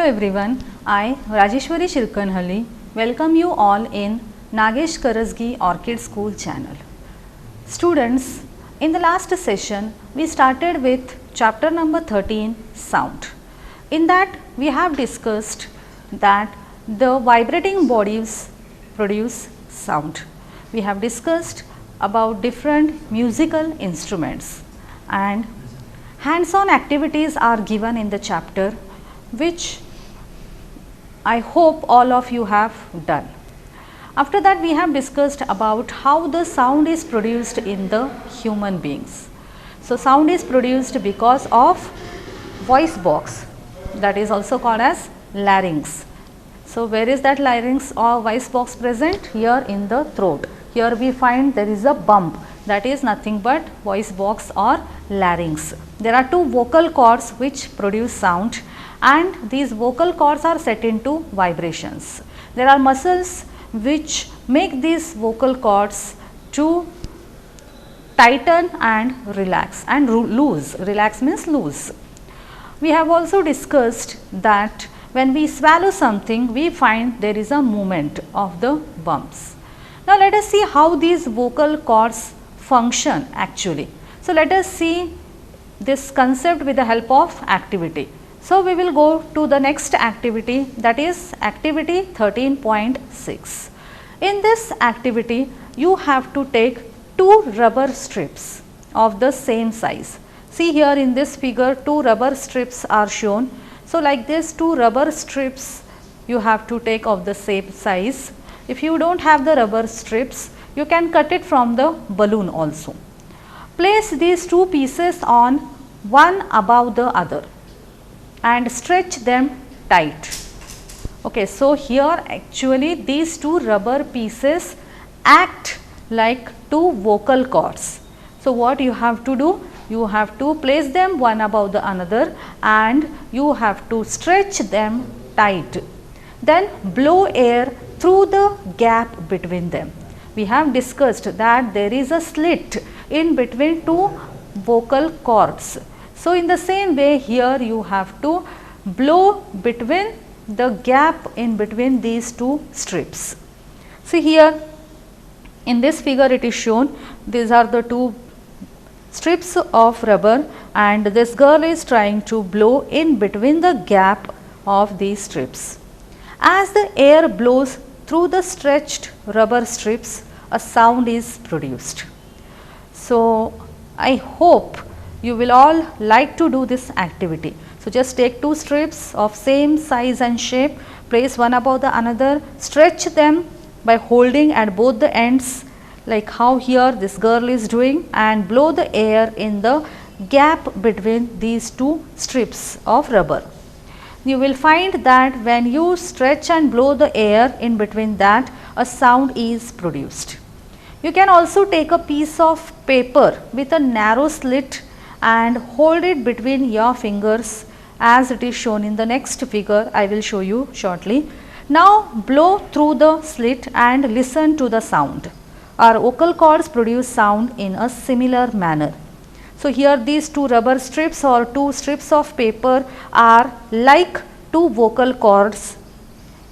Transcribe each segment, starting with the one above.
Hello everyone, I Rajeshwari Shirkanhalli welcome you all in Nagesh Karasgi Orchid School channel. Students, in the last session we started with chapter number 13 sound. In that we have discussed that the vibrating bodies produce sound. We have discussed about different musical instruments and hands-on activities are given in the chapter, which I hope all of you have done. After that we have discussed about how the sound is produced in the human beings. So, sound is produced because of voice box, that is also called as larynx. So, where is that larynx or voice box present? Here in the throat. Here we find there is a bump, that is nothing but voice box or larynx. There are two vocal cords which produce sound, and these vocal cords are set into vibrations. There are muscles which make these vocal cords to tighten and relax and loose. Relax means loose. We have also discussed that when we swallow something, we find there is a movement of the bumps. Now, let us see how these vocal cords function actually. So, let us see this concept with the help of activity. So, we will go to the next activity, that is activity 13.6. In this activity, you have to take two rubber strips of the same size. See here in this figure, two rubber strips are shown. So, like this, two rubber strips you have to take of the same size. If you do not have the rubber strips, you can cut it from the balloon also. Place these two pieces on one above the other and stretch them tight. Okay, so here actually these two rubber pieces act like two vocal cords. So, what you have to do? You have to place them one above the another and you have to stretch them tight. Then blow air through the gap between them. We have discussed that there is a slit in between two vocal cords. So, in the same way here you have to blow between the gap in between these two strips. See here in this figure it is shown, these are the two strips of rubber and this girl is trying to blow in between the gap of these strips. As the air blows through the stretched rubber strips, a sound is produced. So, I hope you will all like to do this activity. So, just take two strips of same size and shape, place one above the another, stretch them by holding at both the ends like how here this girl is doing, and blow the air in the gap between these two strips of rubber. You will find that when you stretch and blow the air in between that, a sound is produced. You can also take a piece of paper with a narrow slit and hold it between your fingers as it is shown in the next figure I will show you shortly. Now, blow through the slit and listen to the sound. Our vocal cords produce sound in a similar manner. So, here these two rubber strips or two strips of paper are like two vocal cords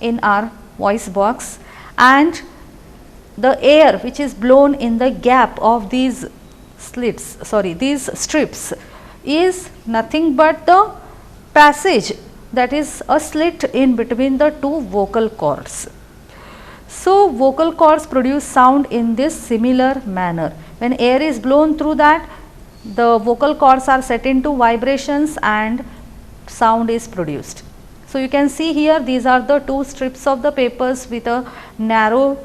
in our voice box, and the air which is blown in the gap of these these strips is nothing but the passage, that is a slit in between the two vocal cords. So, vocal cords produce sound in this similar manner. When air is blown through that, the vocal cords are set into vibrations and sound is produced. So, you can see here these are the two strips of the papers with a narrow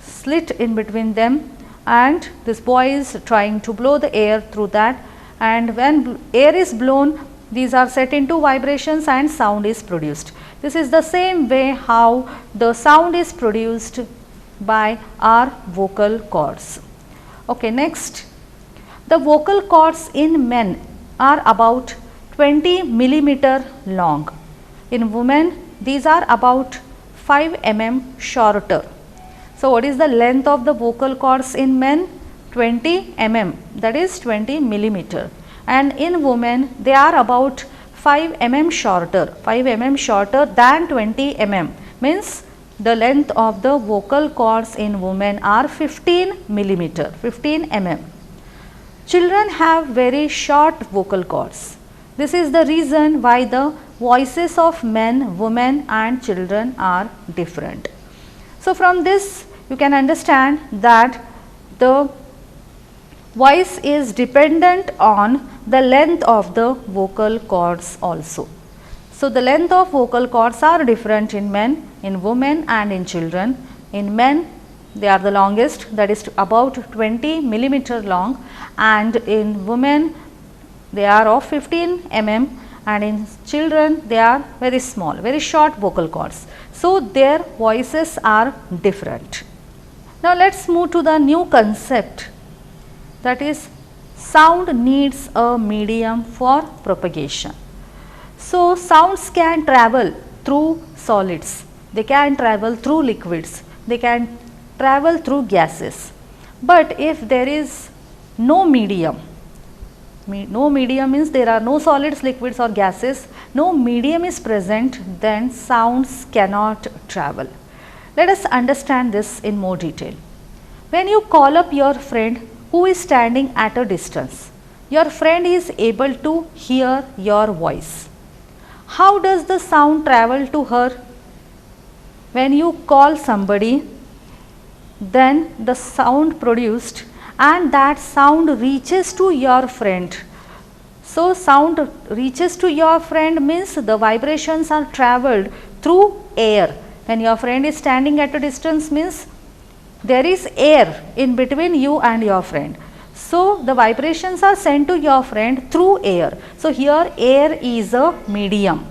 slit in between them, and this boy is trying to blow the air through that, and when air is blown, these are set into vibrations and sound is produced. This is the same way how the sound is produced by our vocal cords. Okay, next, the vocal cords in men are about 20 millimeter long. In women, these are about 5 mm shorter. So, what is the length of the vocal cords in men? 20 mm, that is 20 millimeter, and in women they are about 5 mm shorter, 5 mm shorter than 20 mm, means the length of the vocal cords in women are 15 millimeter, 15 mm. Children have very short vocal cords. This is the reason why the voices of men, women and children are different. So, from this you can understand that the voice is dependent on the length of the vocal cords also. So, the length of vocal cords are different in men, in women and in children. In men they are the longest, that is about 20 millimeter long, and in women they are of 15 mm, and in children they are very small, very short vocal cords. So, their voices are different. Now, let us move to the new concept, that is sound needs a medium for propagation. So, sounds can travel through solids, they can travel through liquids, they can travel through gases, but if there is no medium, no medium means there are no solids, liquids or gases, no medium is present, then sounds cannot travel. Let us understand this in more detail. When you call up your friend who is standing at a distance, your friend is able to hear your voice. How does the sound travel to her? When you call somebody, then the sound produced and that sound reaches to your friend. So, sound reaches to your friend means the vibrations are travelled through air. When your friend is standing at a distance means there is air in between you and your friend. So, the vibrations are sent to your friend through air. So, here air is a medium.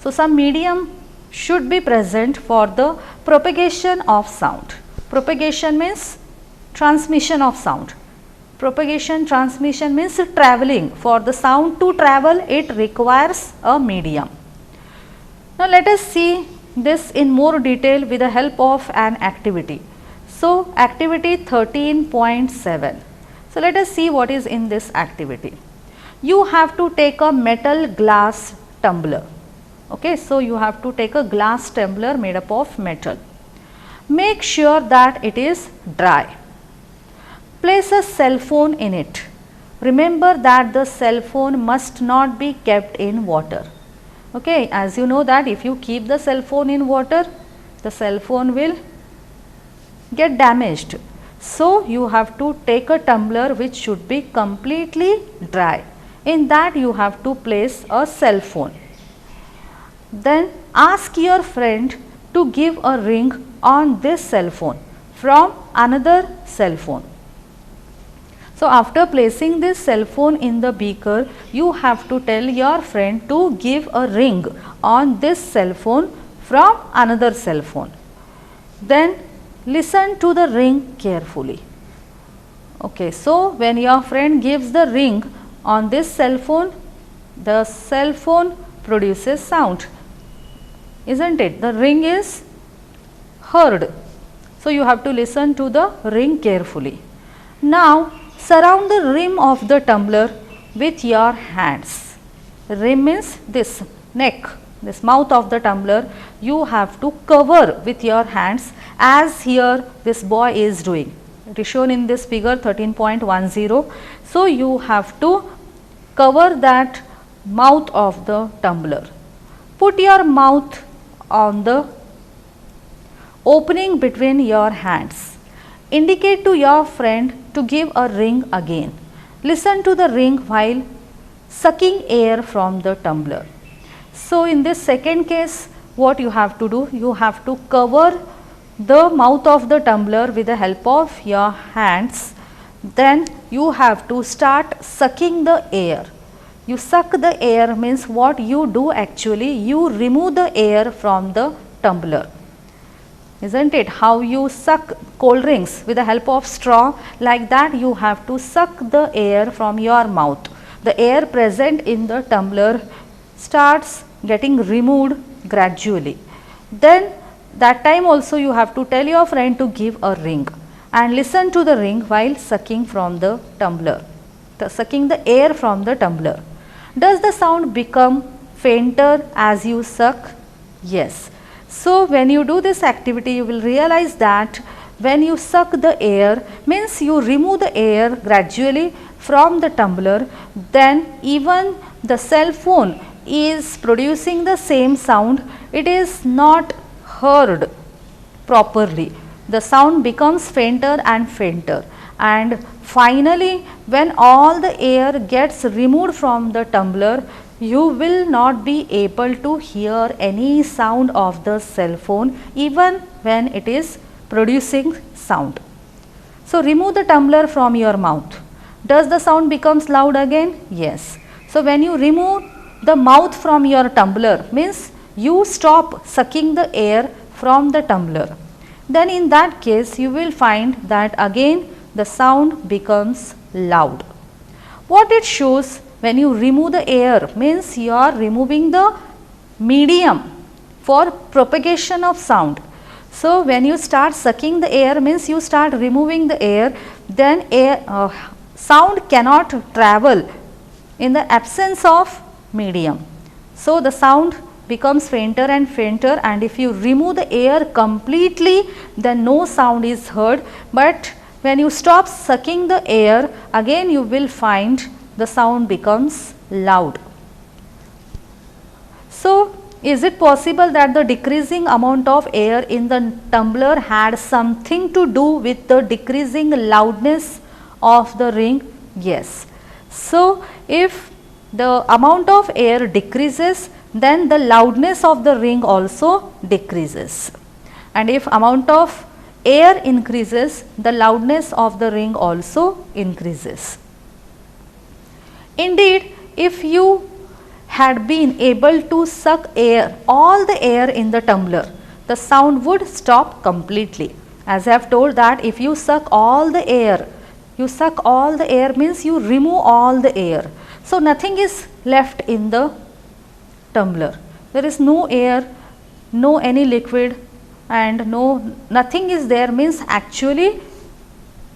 So, some medium should be present for the propagation of sound. Propagation means transmission of sound. Propagation, transmission means travelling. For the sound to travel, it requires a medium. Now, let us see this in more detail with the help of an activity. So, activity 13.7. So, let us see what is in this activity. You have to take a metal glass tumbler. Okay, so you have to take a glass tumbler made up of metal. Make sure that it is dry. Place a cell phone in it. Remember that the cell phone must not be kept in water. Okay, as you know that if you keep the cell phone in water, the cell phone will get damaged. So, you have to take a tumbler which should be completely dry. In that you have to place a cell phone. Then ask your friend to give a ring on this cell phone from another cell phone. So, after placing this cell phone in the beaker, you have to tell your friend to give a ring on this cell phone from another cell phone. Then listen to the ring carefully. Okay, so when your friend gives the ring on this cell phone, the cell phone produces sound, isn't it? The ring is heard. So, you have to listen to the ring carefully. Now, surround the rim of the tumbler with your hands. Rim means this neck, this mouth of the tumbler, you have to cover with your hands as here this boy is doing. It is shown in this figure 13.10. So, you have to cover that mouth of the tumbler. Put your mouth on the opening between your hands. Indicate to your friend to give a ring again. Listen to the ring while sucking air from the tumbler. So, in this second case, what you have to do? You have to cover the mouth of the tumbler with the help of your hands. Then you have to start sucking the air. You suck the air means what you do actually, you remove the air from the tumbler. Isn't it? How you suck cold drinks with the help of straw, like that you have to suck the air from your mouth. The air present in the tumbler starts getting removed gradually. Then that time also you have to tell your friend to give a ring and listen to the ring while sucking from the tumbler, sucking the air from the tumbler. Does the sound become fainter as you suck? Yes. So when you do this activity, you will realize that when you suck the air, means you remove the air gradually from the tumbler, then even the cell phone is producing the same sound. It is not heard properly. The sound becomes fainter and fainter, and finally when all the air gets removed from the tumbler, you will not be able to hear any sound of the cell phone even when it is producing sound. So remove the tumbler from your mouth. Does the sound becomes loud again? Yes. So when you remove the mouth from your tumbler, means you stop sucking the air from the tumbler, then in that case you will find that again the sound becomes loud. What it shows, when you remove the air, means you are removing the medium for propagation of sound. So when you start sucking the air, means you start removing the air, then sound cannot travel in the absence of medium. So the sound becomes fainter and fainter, and if you remove the air completely, then no sound is heard. But when you stop sucking the air, again you will find the sound becomes loud. So is it possible that the decreasing amount of air in the tumbler had something to do with the decreasing loudness of the ring? Yes. So if the amount of air decreases, then the loudness of the ring also decreases, and if amount of air increases, the loudness of the ring also increases. Indeed, if you had been able to suck air, all the air in the tumbler, the sound would stop completely. As I have told that if you suck all the air, means you remove all the air. So nothing is left in the tumbler. There is no air, no any liquid, and nothing is there, means actually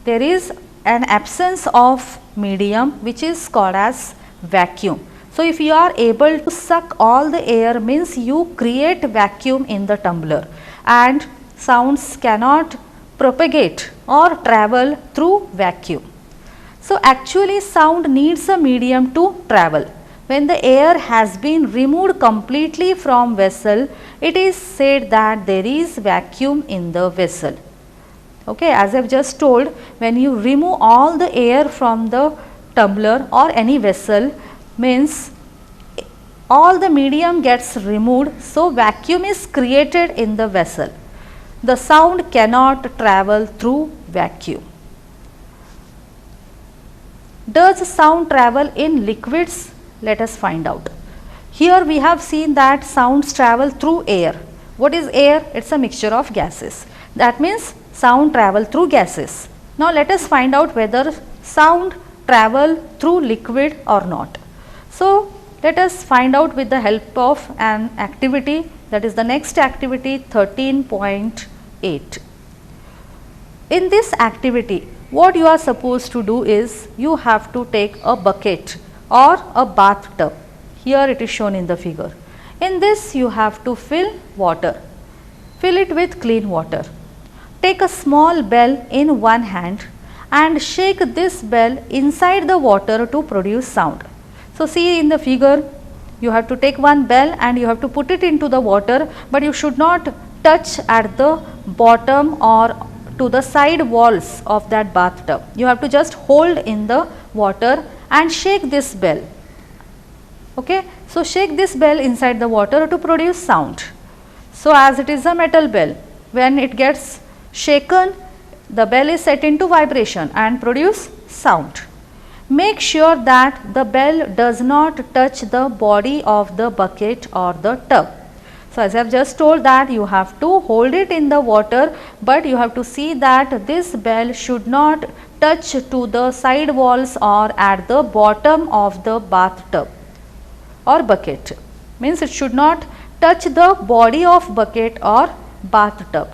there is an absence of medium which is called as vacuum. So if you are able to suck all the air, means you create vacuum in the tumbler, and sounds cannot propagate or travel through vacuum. So actually sound needs a medium to travel. When the air has been removed completely from vessel, it is said that there is vacuum in the vessel. Okay, as I have just told, when you remove all the air from the tumbler or any vessel, means all the medium gets removed, so vacuum is created in the vessel. The sound cannot travel through vacuum. Does sound travel in liquids? Let us find out. Here we have seen that sounds travel through air. What is air? It is a mixture of gases. That means sound travel through gases. Now let us find out whether sound travel through liquid or not. So let us find out with the help of an activity, that is the next activity 13.8. In this activity, what you are supposed to do is you have to take a bucket or a bathtub. Here it is shown in the figure. In this you have to fill water. Fill it with clean water. Take a small bell in one hand and shake this bell inside the water to produce sound. So see in the figure, you have to take one bell and you have to put it into the water, but you should not touch at the bottom or to the side walls of that bathtub. You have to just hold in the water and shake this bell. Okay, so shake this bell inside the water to produce sound. So as it is a metal bell, when it gets shaken, the bell is set into vibration and produce sound. Make sure that the bell does not touch the body of the bucket or the tub. So as I have just told that you have to hold it in the water, but you have to see that this bell should not touch to the side walls or at the bottom of the bathtub or bucket. Means it should not touch the body of bucket or bathtub.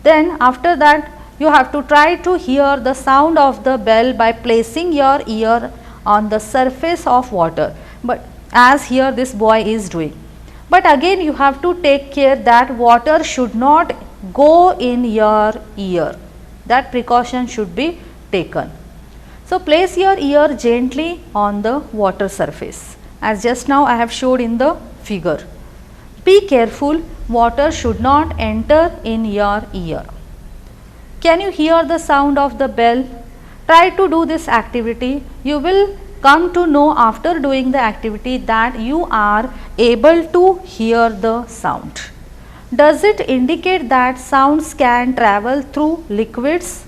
Then after that you have to try to hear the sound of the bell by placing your ear on the surface of water. But as here this boy is doing. But again you have to take care that water should not go in your ear. That precaution should be taken. So place your ear gently on the water surface, as just now I have showed in the figure. Be careful, water should not enter in your ear. Can you hear the sound of the bell? Try to do this activity. You will come to know after doing the activity that you are able to hear the sound. Does it indicate that sounds can travel through liquids?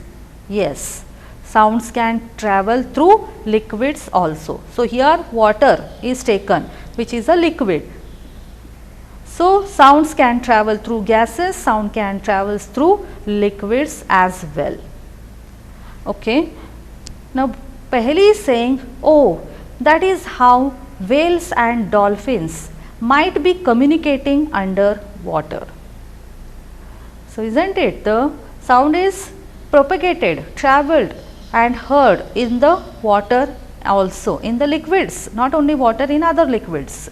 Yes, sounds can travel through liquids also. So here water is taken, which is a liquid. So sounds can travel through gases, sound can travel through liquids as well. Okay. Now Paheli is saying, oh, that is how whales and dolphins might be communicating under water. So isn't it, the sound is propagated, travelled and heard in the water also, in the liquids, not only water, in other liquids.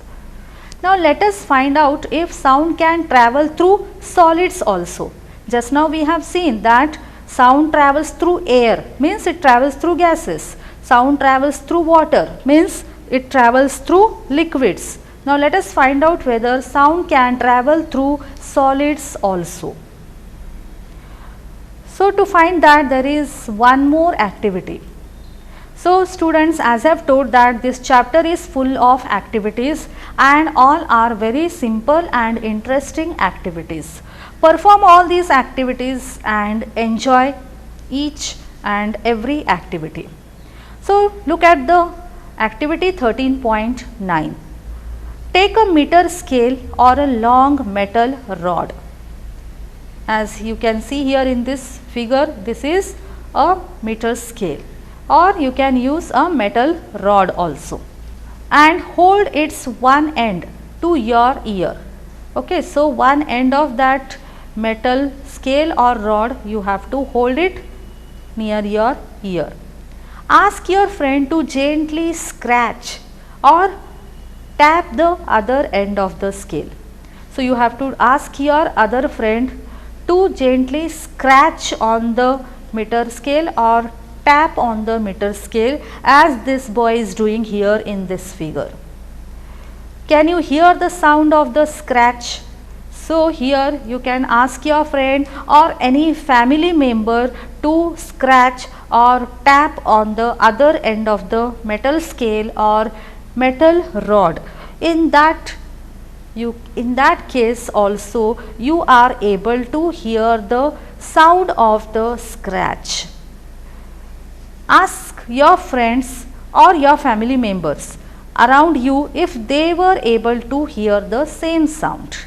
Now let us find out if sound can travel through solids also. Just now we have seen that sound travels through air, means it travels through gases. Sound travels through water, means it travels through liquids. Now let us find out whether sound can travel through solids also. So to find that, there is one more activity. So students, as I have told that this chapter is full of activities and all are very simple and interesting activities. Perform all these activities and enjoy each and every activity. So look at the activity 13.9. Take a meter scale or a long metal rod. As you can see here in this figure, this is a meter scale, or you can use a metal rod also, and hold its one end to your ear. Okay, so one end of that metal scale or rod, you have to hold it near your ear. Ask your friend to gently scratch or tap the other end of the scale. So you have to ask your other friend to gently scratch on the meter scale or tap on the meter scale, as this boy is doing here in this figure. Can you hear the sound of the scratch? So here you can ask your friend or any family member to scratch or tap on the other end of the metal scale or metal rod. In that case also you are able to hear the sound of the scratch. Ask your friends or your family members around you if they were able to hear the same sound.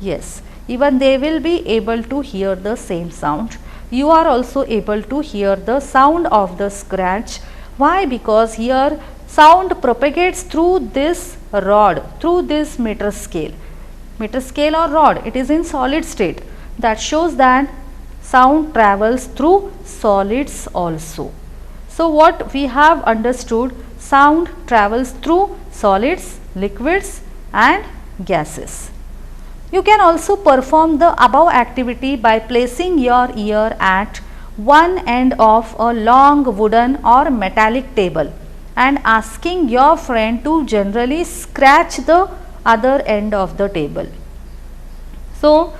Yes, even they will be able to hear the same sound. You are also able to hear the sound of the scratch. Why? Because here sound propagates through this rod, through this meter scale or rod. It is in solid state. That shows that sound travels through solids also. So what we have understood, sound travels through solids, liquids and gases. You can also perform the above activity by placing your ear at one end of a long wooden or metallic table and asking your friend to generally scratch the other end of the table. So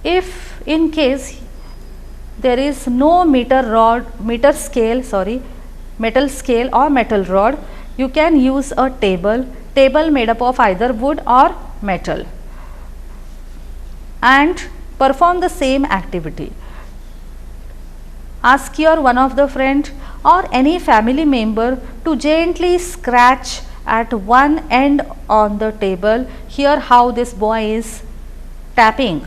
if in case there is no metal scale or metal rod, you can use a table made up of either wood or metal and perform the same activity. Ask your one of the friend or any family member to gently scratch at one end on the table. Here how this boy is tapping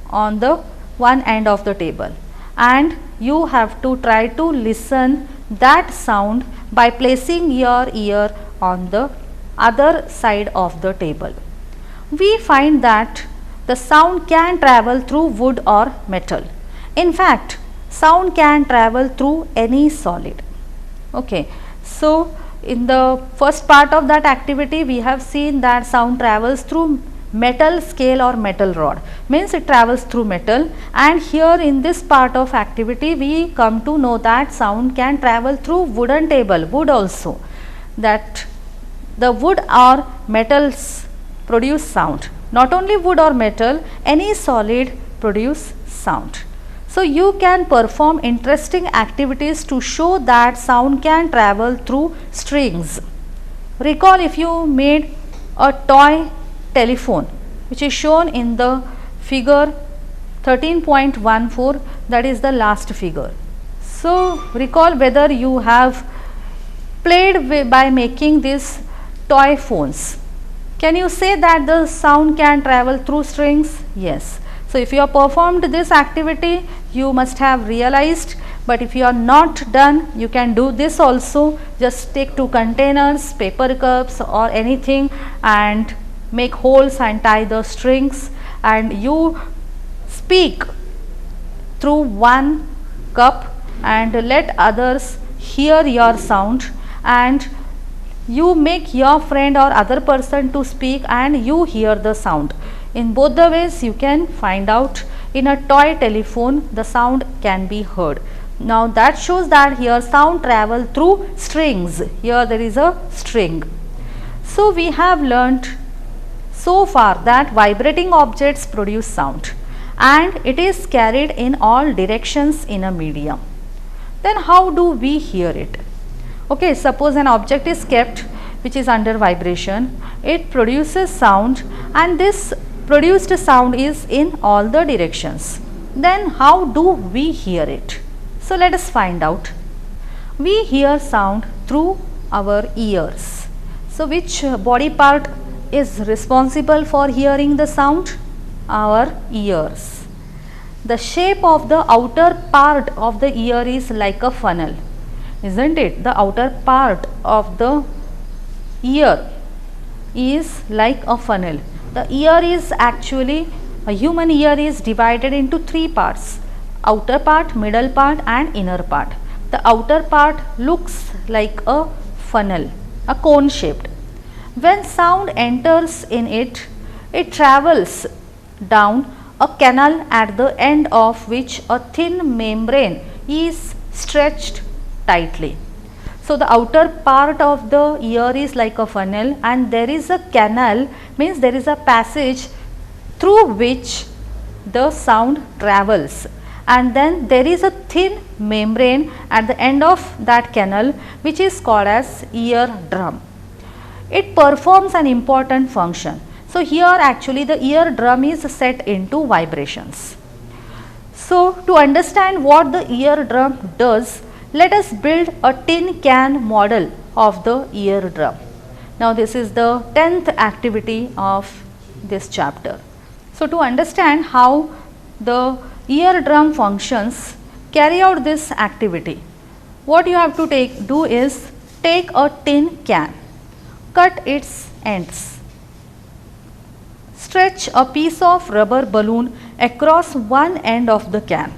on the one end of the table, and you have to try to listen that sound by placing your ear on the other side of the table. We find that the sound can travel through wood or metal. In fact, sound can travel through any solid. Okay, so in the first part of that activity we have seen that sound travels through metal scale or metal rod, means it travels through metal, and here in this part of activity we come to know that sound can travel through wooden table, wood also, that the wood or metals produce sound. Not only wood or metal, any solid produce sound. So you can perform interesting activities to show that sound can travel through strings. Recall if you made a toy telephone which is shown in the figure 13.14, that is the last figure. So recall whether you have played by making these toy phones. Can you say that the sound can travel through strings? Yes. So if you have performed this activity, you must have realized, but if you are not done, you can do this also. Just take two containers, paper cups or anything, and make holes and tie the strings, and you speak through one cup and let others hear your sound, and you make your friend or other person to speak and you hear the sound. In both the ways you can find out. In a toy telephone the sound can be heard. Now that shows that here sound travel through strings. Here there is a string. So we have learnt so far that vibrating objects produce sound and it is carried in all directions in a medium. Then how do we hear it? Okay, suppose an object is kept which is under vibration, it produces sound and this produced sound is in all the directions. Then how do we hear it? So let us find out. We hear sound through our ears. So which body part is responsible for hearing the sound? Our ears. The shape of the outer part of the ear is like a funnel, isn't it? The outer part of the ear is like a funnel. The ear is actually, a human ear is divided into three parts: outer part, middle part and inner part. The outer part looks like a funnel, a cone shaped. When sound enters in it, it travels down a canal at the end of which a thin membrane is stretched tightly. So the outer part of the ear is like a funnel and there is a canal, means there is a passage through which the sound travels, and then there is a thin membrane at the end of that canal which is called as ear drum. It performs an important function. So here actually the ear drum is set into vibrations. So to understand what the ear drum does, let us build a tin can model of the ear drum. Now this is the 10th activity of this chapter. So to understand how the ear drum functions, carry out this activity. What you have to do is take a tin can, cut its ends, stretch a piece of rubber balloon across one end of the can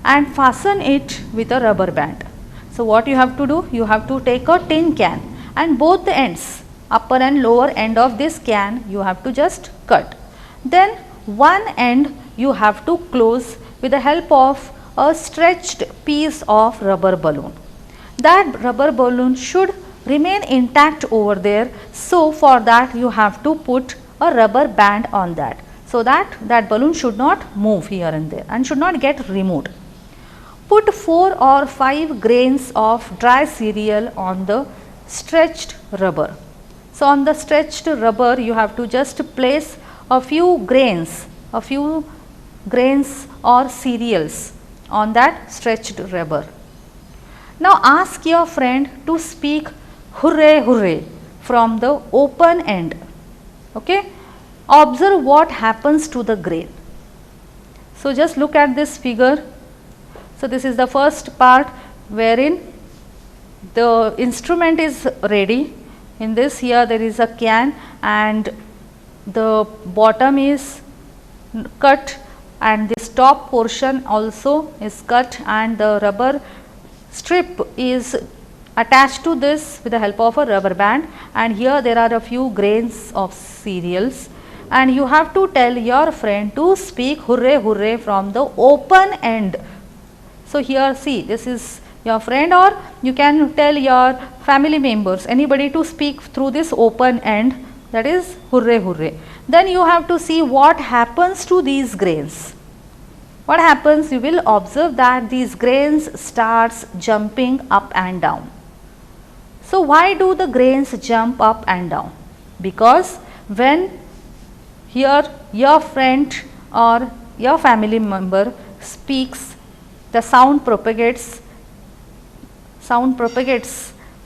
and fasten it with a rubber band. So what you have to do? You have to take a tin can and both the ends, upper and lower end of this can, you have to just cut. Then one end you have to close with the help of a stretched piece of rubber balloon. That rubber balloon should remain intact over there. So for that you have to put a rubber band on that, so that that balloon should not move here and there and should not get removed. Put 4 or 5 grains of dry cereal on the stretched rubber. So on the stretched rubber you have to just place a few grains or cereals on that stretched rubber. Now ask your friend to speak hooray hooray from the open end. Okay? Observe what happens to the grain. So just look at this figure. So this is the first part wherein the instrument is ready. In this, here there is a can and the bottom is cut and this top portion also is cut and the rubber strip is attached to this with the help of a rubber band, and here there are a few grains of cereals, and you have to tell your friend to speak hooray hooray from the open end. So here see, this is your friend, or you can tell your family members, anybody to speak through this open end, that is hooray hooray. Then you have to see what happens to these grains. What happens? You will observe that these grains starts jumping up and down. So why do the grains jump up and down? Because when here your friend or your family member speaks, the sound propagates.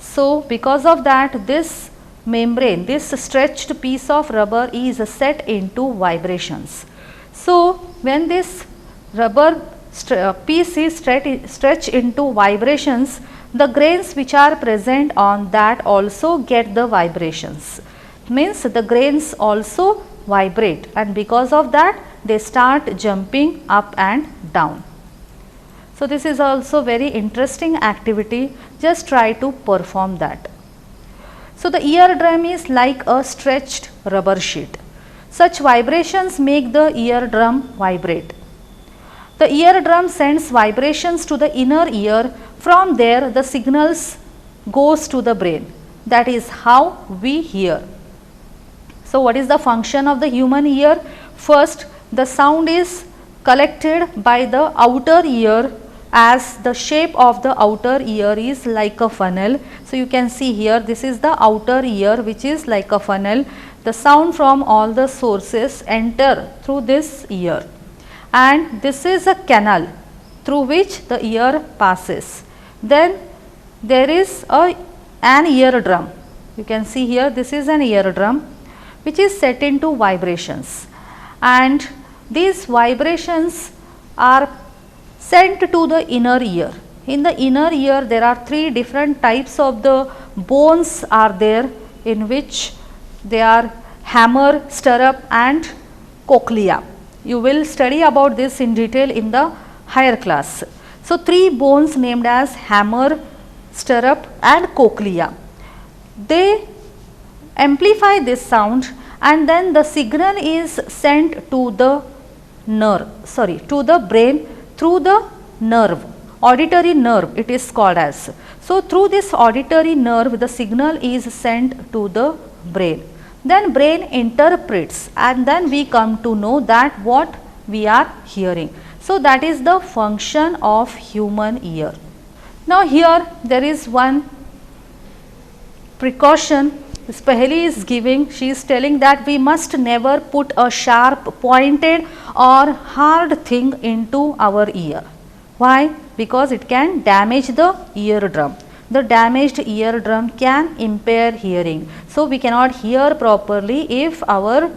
So because of that, this membrane, this stretched piece of rubber is set into vibrations. So when this rubber piece is stretched into vibrations, the grains which are present on that also get the vibrations. Means the grains also vibrate, and because of that they start jumping up and down. So this is also very interesting activity, just try to perform that. So the eardrum is like a stretched rubber sheet. Such vibrations make the eardrum vibrate. The eardrum sends vibrations to the inner ear. From there the signals goes to the brain. That is how we hear. So what is the function of the human ear? First, the sound is collected by the outer ear, as the shape of the outer ear is like a funnel. So you can see here, this is the outer ear which is like a funnel. The sound from all the sources enter through this ear, and this is a canal through which the ear passes. Then there is an eardrum. You can see here, this is an eardrum which is set into vibrations, and these vibrations are sent to the inner ear. In the inner ear there are three different types of the bones are there, in which they are hammer, stirrup and cochlea. You will study about this in detail in the higher class. So three bones named as hammer, stirrup and cochlea. They amplify this sound, and then the signal is sent to the to the brain through the nerve, auditory nerve it is called as. So through this auditory nerve the signal is sent to the brain. Then brain interprets, and then we come to know that what we are hearing. So that is the function of human ear. Now here there is one precaution Ms. Paheli is giving. She is telling that we must never put a sharp, pointed or hard thing into our ear. Why? Because it can damage the eardrum. The damaged eardrum can impair hearing. So we cannot hear properly if our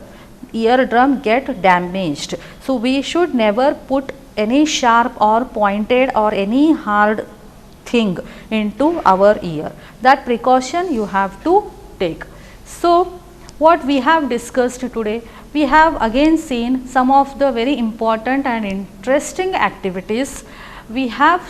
eardrum get damaged. So we should never put any sharp or pointed or any hard thing into our ear. That precaution you have to take. So what we have discussed today, we have again seen some of the very important and interesting activities. We have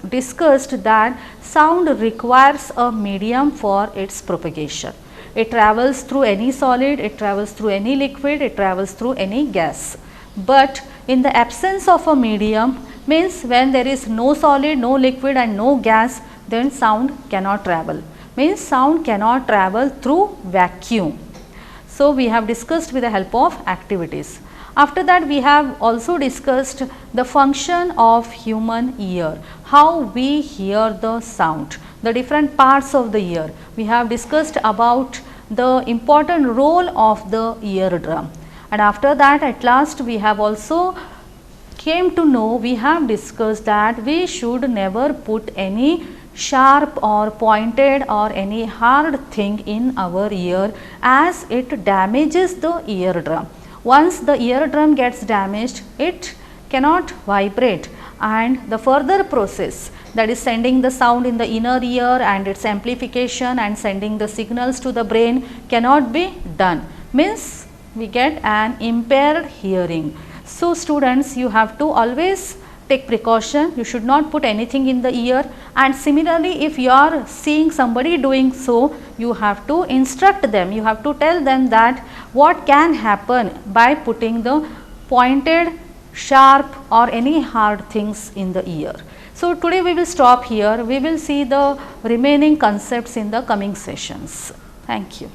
discussed that sound requires a medium for its propagation. It travels through any solid, it travels through any liquid, it travels through any gas. But in the absence of a medium, means when there is no solid, no liquid and no gas, then sound cannot travel. Means sound cannot travel through vacuum. So we have discussed with the help of activities. After that we have also discussed the function of human ear, how we hear the sound, the different parts of the ear. We have discussed about the important role of the eardrum, and after that at last we have also came to know, we have discussed that we should never put any sharp or pointed or any hard thing in our ear, as it damages the eardrum. Once the eardrum gets damaged, it cannot vibrate, and the further process, that is sending the sound in the inner ear and its amplification and sending the signals to the brain, cannot be done. Means we get an impaired hearing. So students, you have to always take precaution, you should not put anything in the ear, and similarly if you are seeing somebody doing so, you have to instruct them, you have to tell them that what can happen by putting the pointed, sharp or any hard things in the ear. So today we will stop here, we will see the remaining concepts in the coming sessions. Thank you.